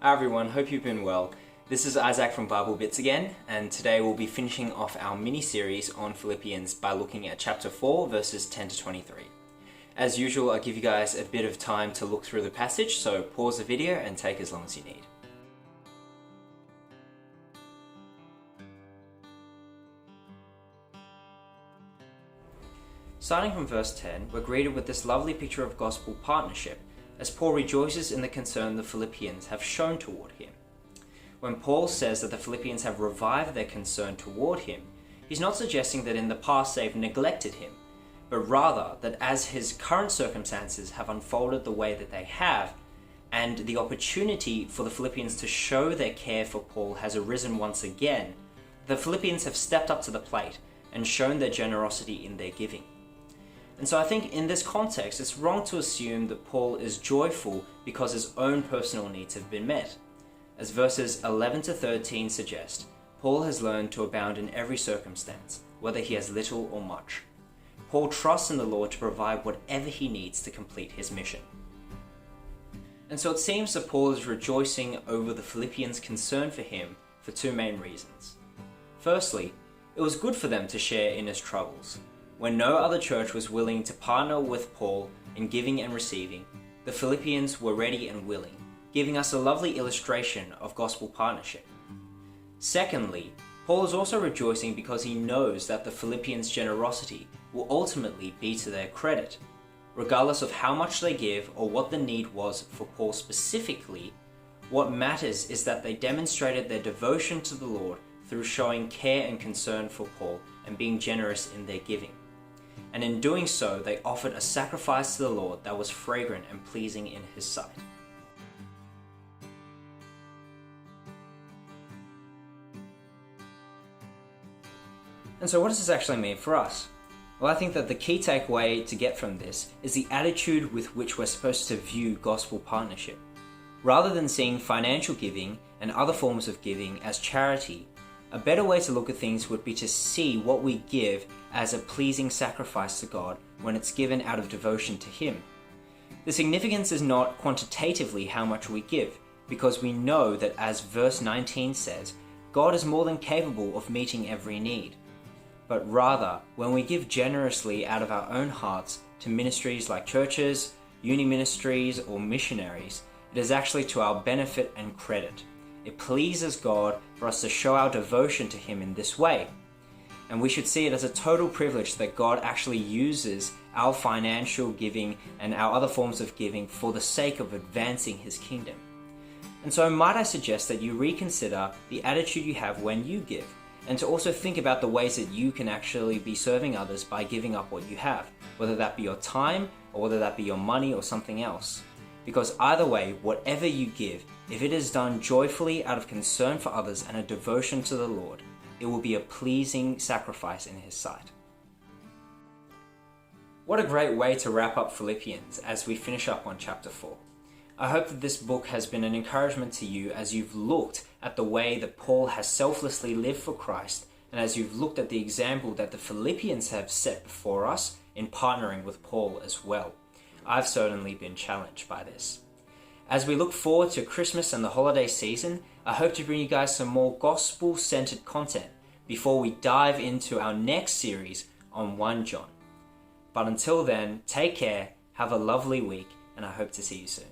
Hi everyone, hope you've been well. This is Isaac from Bible Bits again, and today we'll be finishing off our mini-series on Philippians by looking at chapter 4, verses 10 to 23. As usual, I'll give you guys a bit of time to look through the passage, so pause the video and take as long as you need. Starting from verse 10, we're greeted with this lovely picture of gospel partnership, as Paul rejoices in the concern the Philippians have shown toward him. When Paul says that the Philippians have revived their concern toward him, he's not suggesting that in the past they've neglected him, but rather that as his current circumstances have unfolded the way that they have, and the opportunity for the Philippians to show their care for Paul has arisen once again, the Philippians have stepped up to the plate and shown their generosity in their giving. And so I think in this context, it's wrong to assume that Paul is joyful because his own personal needs have been met. As verses 11 to 13 suggest, Paul has learned to abound in every circumstance, whether he has little or much. Paul trusts in the Lord to provide whatever he needs to complete his mission. And so it seems that Paul is rejoicing over the Philippians' concern for him for two main reasons. Firstly, it was good for them to share in his troubles. When no other church was willing to partner with Paul in giving and receiving, the Philippians were ready and willing, giving us a lovely illustration of gospel partnership. Secondly, Paul is also rejoicing because he knows that the Philippians' generosity will ultimately be to their credit. Regardless of how much they give or what the need was for Paul specifically, what matters is that they demonstrated their devotion to the Lord through showing care and concern for Paul and being generous in their giving. And in doing so, they offered a sacrifice to the Lord that was fragrant and pleasing in his sight. And so what does this actually mean for us? Well, I think that the key takeaway to get from this is the attitude with which we're supposed to view gospel partnership. Rather than seeing financial giving and other forms of giving as charity, a better way to look at things would be to see what we give as a pleasing sacrifice to God when it's given out of devotion to Him. The significance is not quantitatively how much we give, because we know that, as verse 19 says, God is more than capable of meeting every need. But rather, when we give generously out of our own hearts to ministries like churches, uni ministries, or missionaries, it is actually to our benefit and credit. It pleases God for us to show our devotion to Him in this way. And we should see it as a total privilege that God actually uses our financial giving and our other forms of giving for the sake of advancing His kingdom. And so might I suggest that you reconsider the attitude you have when you give, and to also think about the ways that you can actually be serving others by giving up what you have, whether that be your time or whether that be your money or something else. Because either way, whatever you give, if it is done joyfully out of concern for others and a devotion to the Lord, it will be a pleasing sacrifice in His sight. What a great way to wrap up Philippians as we finish up on chapter 4. I hope that this book has been an encouragement to you as you've looked at the way that Paul has selflessly lived for Christ, and as you've looked at the example that the Philippians have set before us in partnering with Paul as well. I've certainly been challenged by this. As we look forward to Christmas and the holiday season, I hope to bring you guys some more gospel-centered content before we dive into our next series on 1 John. But until then, take care, have a lovely week, and I hope to see you soon.